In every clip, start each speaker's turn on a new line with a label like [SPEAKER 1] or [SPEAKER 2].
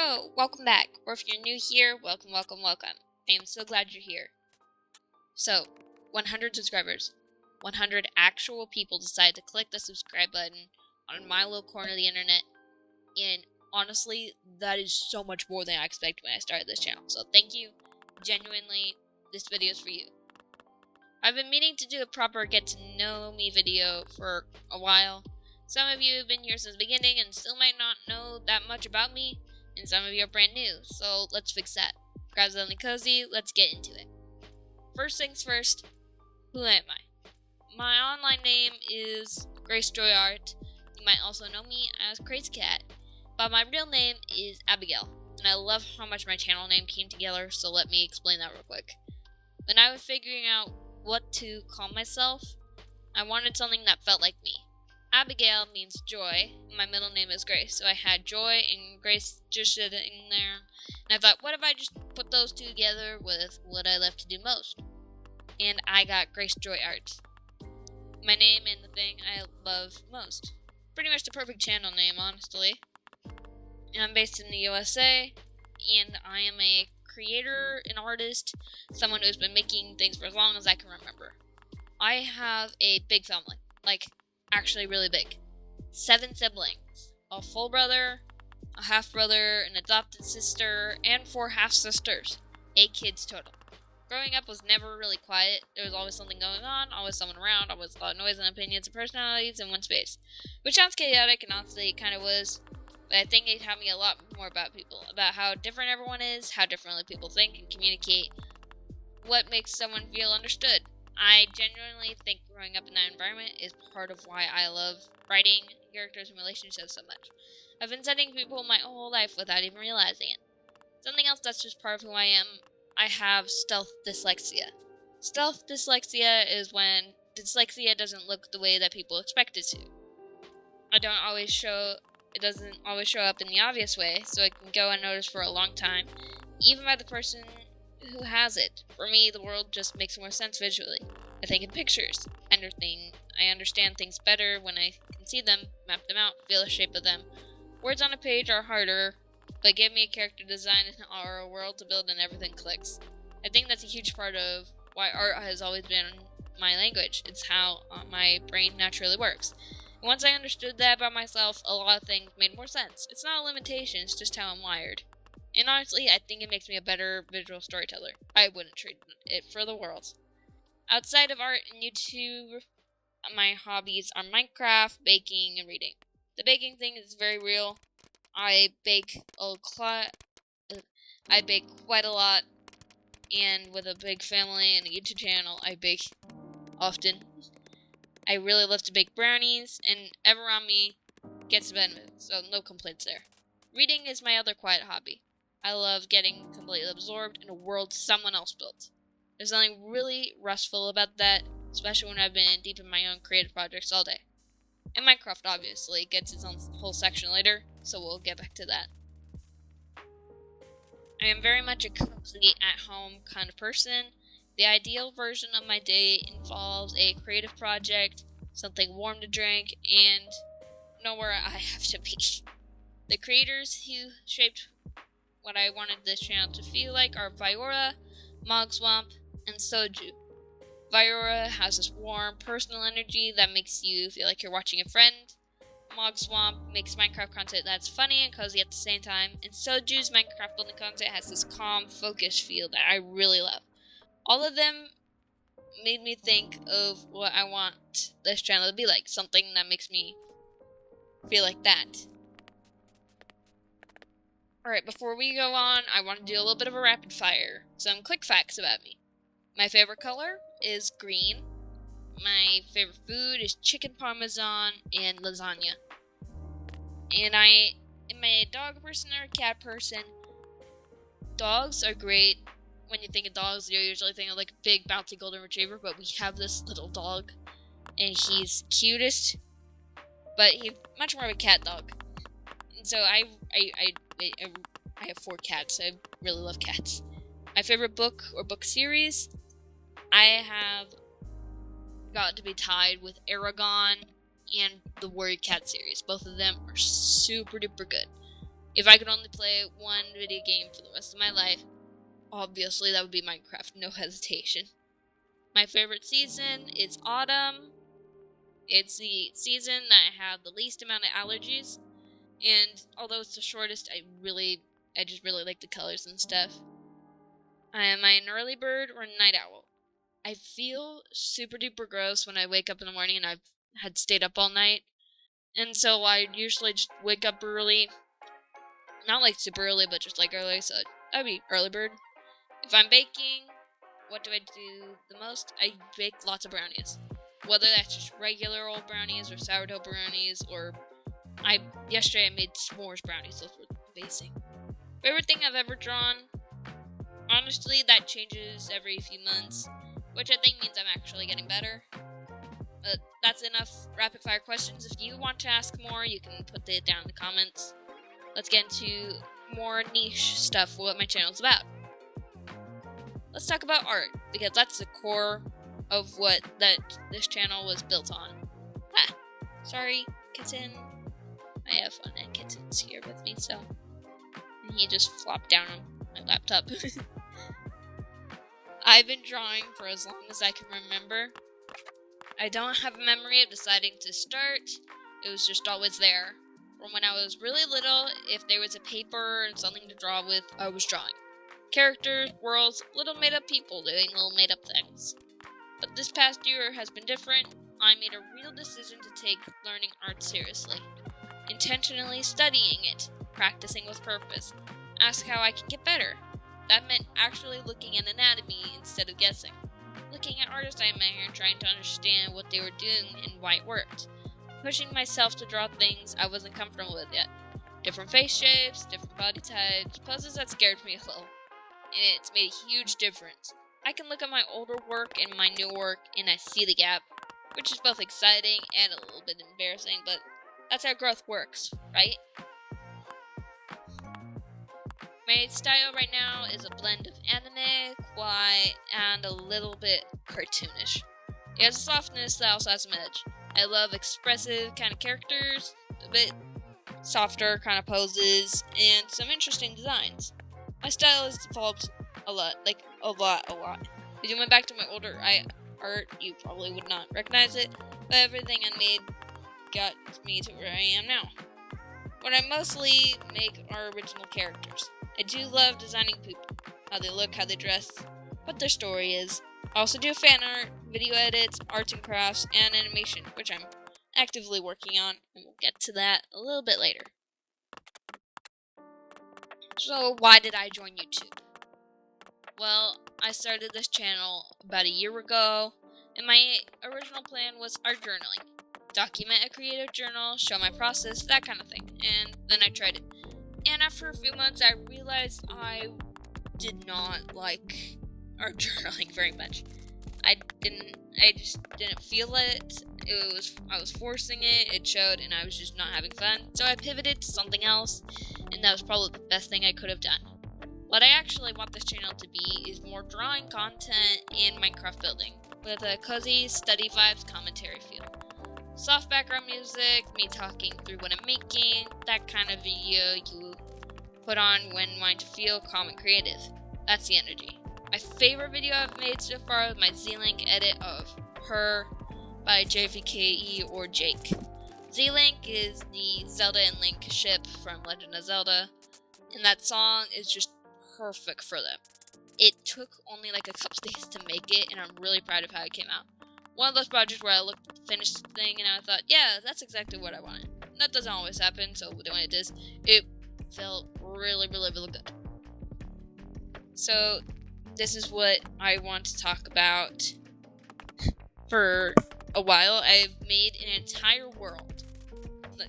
[SPEAKER 1] Hello, welcome back, or if you're new here, welcome. I am so glad you're here. So, 100 subscribers. 100 actual people decided to click the subscribe button on my little corner of the internet, and honestly, that is so much more than I expected when I started this channel, so thank you. Genuinely, this video is for you. I've been meaning to do a proper get to know me video for a while. Some of you have been here since the beginning and still might not know that much about me, and some of you are brand new, so let's fix that. Grab something cozy, let's get into it. First things first, who am I? My online name is Grace Joy Art. You might also know me as Crazy Cat, but my real name is Abigail, and I love how much my channel name came together, so let me explain that real quick. When I was figuring out what to call myself, I wanted something that felt like me. Abigail means joy, and my middle name is Grace, so I had joy and Grace just sitting there, and I thought, what if I just put those two together with what I love to do most? And I got Grace Joy Art. My name and the thing I love most. Pretty much the perfect channel name, honestly. And I'm based in the USA, and I am a creator, an artist, someone who's been making things for as long as I can remember. I have a big family, actually really big. 7 siblings, a full brother, a half brother, an adopted sister, and 4 half sisters. 8 kids total. Growing up was never really quiet. There was always something going on, always someone around, always a lot of noise and opinions and personalities in one space. Which sounds chaotic, and honestly it kind of was. But I think it taught me a lot more about people, about how different everyone is, how differently people think and communicate, what makes someone feel understood. I genuinely think growing up in that environment is part of why I love writing characters and relationships so much. I've been studying people my whole life without even realizing it. Something else that's just part of who I am, I have stealth dyslexia. Stealth dyslexia is when dyslexia doesn't look the way that people expect it to. It doesn't always show up in the obvious way, so it can go unnoticed for a long time, even by the person who has it. For me, the world just makes more sense visually. I think in pictures. I understand things better when I can see them, map them out, feel the shape of them. Words on a page are harder, but give me a character design or a world to build and everything clicks. I think that's a huge part of why art has always been my language. It's how my brain naturally works. And once I understood that about myself, a lot of things made more sense. It's not a limitation, it's just how I'm wired. And honestly, I think it makes me a better visual storyteller. I wouldn't trade it for the world. Outside of art and YouTube, my hobbies are Minecraft, baking, and reading. The baking thing is very real. I bake quite a lot, and with a big family and a YouTube channel, I bake often. I really love to bake brownies, and everyone around me gets benefit, so no complaints there. Reading is my other quiet hobby. I love getting completely absorbed in a world someone else built. There's something really restful about that, especially when I've been deep in my own creative projects all day. And Minecraft obviously gets its own whole section later, so we'll get back to that. I am very much a cozy at-home kind of person. The ideal version of my day involves a creative project, something warm to drink, and nowhere I have to be. The creators who shaped what I wanted this channel to feel like are Viora, Mogswamp, and Soju. Viora has this warm, personal energy that makes you feel like you're watching a friend. Mogswamp makes Minecraft content that's funny and cozy at the same time, and Soju's Minecraft building content has this calm, focused feel that I really love. All of them made me think of what I want this channel to be like, something that makes me feel like that. Alright, before we go on, I want to do a little bit of a rapid fire. Some quick facts about me. My favorite color is green. My favorite food is chicken parmesan and lasagna. And I am a dog person or a cat person. Dogs are great. When you think of dogs, you usually think of like a big bouncy golden retriever, but we have this little dog, and he's cutest, but he's much more of a cat dog. And so I have 4 cats. I really love cats. My favorite book or book series, I have got to be tied with Aragon and the Worried Cat series. Both of them are super duper good. If I could only play one video game for the rest of my life, obviously that would be Minecraft, no hesitation. My favorite season is autumn. It's the season that I have the least amount of allergies, and although it's the shortest, I just really like the colors and stuff. Am I an early bird or a night owl? I feel super duper gross when I wake up in the morning and I've had stayed up all night, and so I usually just wake up early. Not like super early, but just like early, so I'd be early bird. If I'm baking, what do I do the most? I bake lots of brownies. Whether that's just regular old brownies or sourdough brownies, or yesterday I made s'mores brownies. Those were amazing. Favorite thing I've ever drawn? Honestly, that changes every few months, which I think means I'm actually getting better. But that's enough rapid fire questions. If you want to ask more, you can put it down in the comments. Let's get into more niche stuff, what my channel's about. Let's talk about art, because that's the core of what this channel was built on. Sorry, kitten. I have fun and kitten's here with me, so... And he just flopped down on my laptop. I've been drawing for as long as I can remember. I don't have a memory of deciding to start. It was just always there. From when I was really little, if there was a paper and something to draw with, I was drawing. Characters, worlds, little made-up people doing little made-up things. But this past year has been different. I made a real decision to take learning art seriously. Intentionally studying it, practicing with purpose. Ask how I can get better. That meant actually looking at anatomy instead of guessing. Looking at artists I admire and trying to understand what they were doing and why it worked. Pushing myself to draw things I wasn't comfortable with yet. Different face shapes, different body types, poses that scared me a little. And it's made a huge difference. I can look at my older work and my new work and I see the gap, which is both exciting and a little bit embarrassing, but that's how growth works, right? My style right now is a blend of anime, kawaii, and a little bit cartoonish. It has a softness that also has some edge. I love expressive kind of characters, a bit softer kind of poses, and some interesting designs. My style has evolved a lot. If you went back to my older art, you probably would not recognize it, but everything I made got me to where I am now. What I mostly make are original characters. I do love designing people, how they look, how they dress, what their story is. I also do fan art, video edits, arts and crafts, and animation, which I'm actively working on, and we'll get to that a little bit later. So, why did I join YouTube? Well, I started this channel about a year ago, and my original plan was art journaling. Document a creative journal, show my process, that kind of thing, and then I tried it. And after a few months, I realized I did not like art journaling very much. I just didn't feel it. I was forcing it, it showed, and I was just not having fun. So I pivoted to something else, and that was probably the best thing I could have done. What I actually want this channel to be is more drawing content and Minecraft building, with a cozy, study vibes commentary feel. Soft background music, me talking through what I'm making, that kind of video you put on when wanting to feel calm and creative. That's the energy. My favorite video I've made so far is my Z-Link edit of Her by JVKE or Jake. Z-Link is the Zelda and Link ship from Legend of Zelda, and that song is just perfect for them. It took only like a couple days to make it, and I'm really proud of how it came out. One of those projects where I looked at the finished thing and I thought, yeah, that's exactly what I wanted. That doesn't always happen, so when it does, it felt really, really, really good. So, this is what I want to talk about for a while. I've made an entire world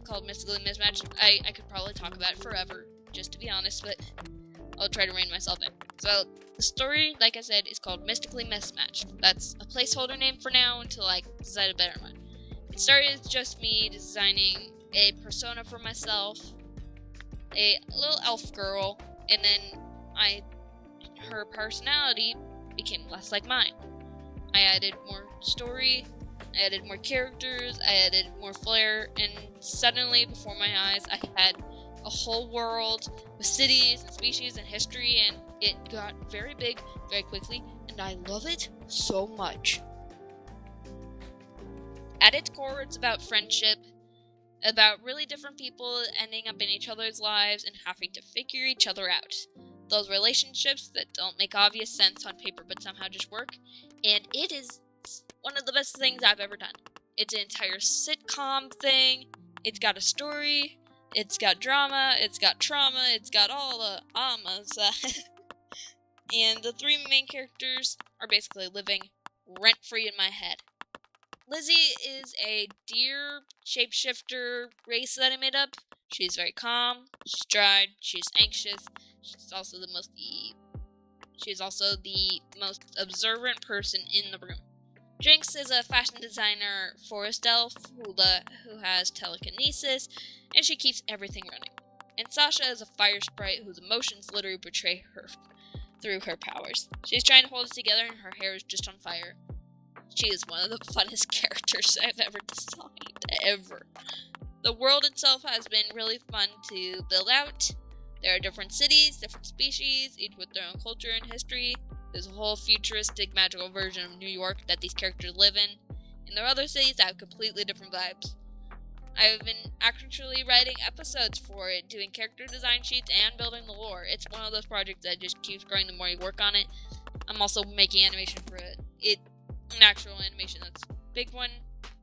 [SPEAKER 1] called Mystically Mismatched. I could probably talk about it forever, just to be honest, but I'll try to rein myself in. So, the story, like I said, is called Mystically Mismatched. That's a placeholder name for now until I decide a better one. It started as just me designing a persona for myself, a little elf girl, and then her personality became less like mine. I added more story, I added more characters, I added more flair, and suddenly before my eyes I had a a whole world with cities and species and history, and it got very big very quickly, and I love it so much. At its core, it's about friendship, about really different people ending up in each other's lives and having to figure each other out. Those relationships that don't make obvious sense on paper but somehow just work, and it is one of the best things I've ever done. It's an entire sitcom thing, it's got a story, it's got drama, it's got trauma, it's got all the amas, and the three main characters are basically living rent-free in my head. Lizzie is a deer shapeshifter race that I made up. She's very calm, she's dry, she's anxious, she's also the most observant person in the room. Jinx is a fashion designer forest elf who has telekinesis, and she keeps everything running. And Sasha is a fire sprite whose emotions literally betray her through her powers. She's trying to hold it together and her hair is just on fire. She is one of the funnest characters I've ever designed, ever. The world itself has been really fun to build out. There are different cities, different species, each with their own culture and history. There's a whole futuristic, magical version of New York that these characters live in. And there are other cities that have completely different vibes. I've been actually writing episodes for it, doing character design sheets and building the lore. It's one of those projects that just keeps growing the more you work on it. I'm also making animation for it. An actual animation that's a big one.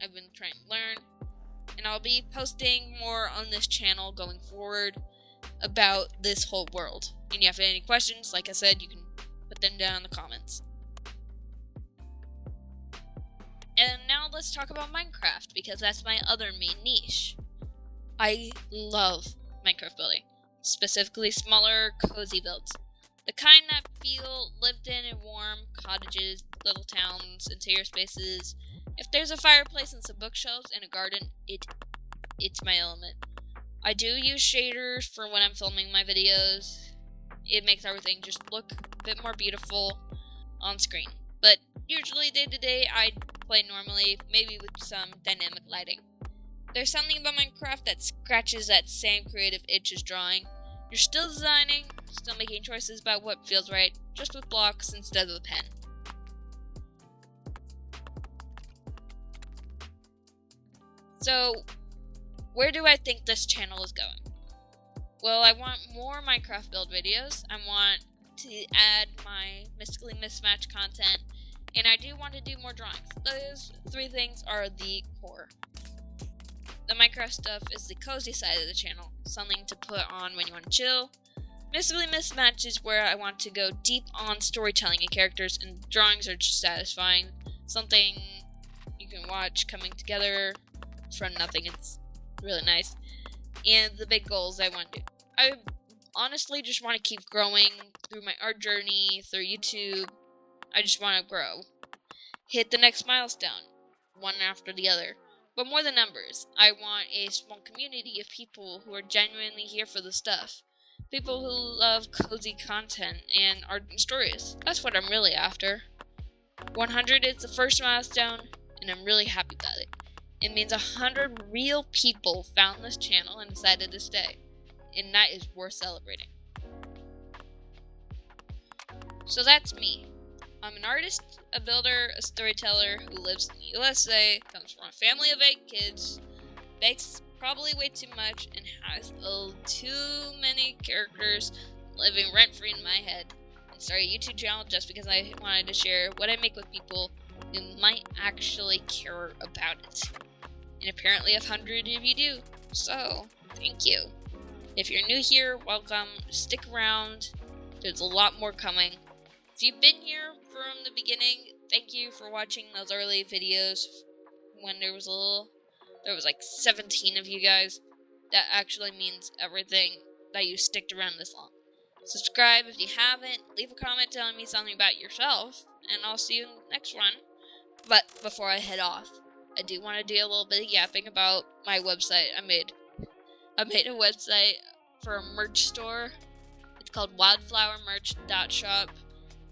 [SPEAKER 1] I've been trying to learn. And I'll be posting more on this channel going forward about this whole world. And if you have any questions, like I said, you can put them down in the comments. And now let's talk about Minecraft, because that's my other main niche. I love Minecraft building, specifically smaller, cozy builds. The kind that feel lived in and warm, cottages, little towns, interior spaces. If there's a fireplace and some bookshelves and a garden, it's my element. I do use shaders for when I'm filming my videos. It makes everything just look a bit more beautiful on screen. But usually day to day, I play normally, maybe with some dynamic lighting. There's something about Minecraft that scratches that same creative itch as drawing. You're still designing, still making choices about what feels right, just with blocks instead of a pen. So, where do I think this channel is going? Well, I want more Minecraft build videos. I want to add my Mystically Mismatched content, and I do want to do more drawings. Those three things are the core. The Minecraft stuff is the cozy side of the channel, something to put on when you want to chill. Mystically Mismatched is where I want to go deep on storytelling and characters, and drawings are just satisfying. Something you can watch coming together from nothing. It's really nice. And the big goals I want to do. I honestly just want to keep growing through my art journey, through YouTube. I just want to grow. Hit the next milestone, one after the other. But more than numbers, I want a small community of people who are genuinely here for the stuff. People who love cozy content and art and stories. That's what I'm really after. 100 is the first milestone, and I'm really happy about it. It means 100 real people found this channel and decided to stay. And that is worth celebrating. So that's me. I'm an artist, a builder, a storyteller who lives in the USA, comes from a family of 8 kids, bakes probably way too much, and has too many characters living rent-free in my head. And started a YouTube channel just because I wanted to share what I make with people who might actually care about it. And apparently 100 of you do. So, thank you. If you're new here, welcome. Stick around. There's a lot more coming. If you've been here from the beginning, thank you for watching those early videos when there was like 17 of you guys. That actually means everything that you sticked around this long. Subscribe if you haven't. Leave a comment telling me something about yourself, and I'll see you in the next one. But before I head off, I do want to do a little bit of yapping about my website. I made a website for a merch store. It's called wildflowermerch.shop,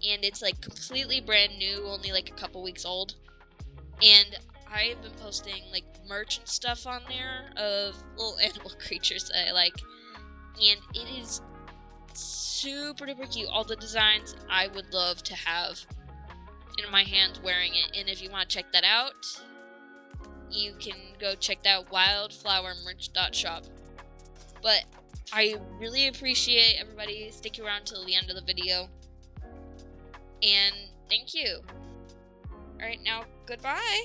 [SPEAKER 1] and it's like completely brand new, only like a couple weeks old. And I've been posting like merch and stuff on there of little animal creatures that I like. and it is super duper cute. All the designs I would love to have in my hands wearing it, and if you want to check that out, you can go check that out, wildflowermerch.shop. But I really appreciate everybody sticking around till the end of the video, and thank you. Alright, now goodbye.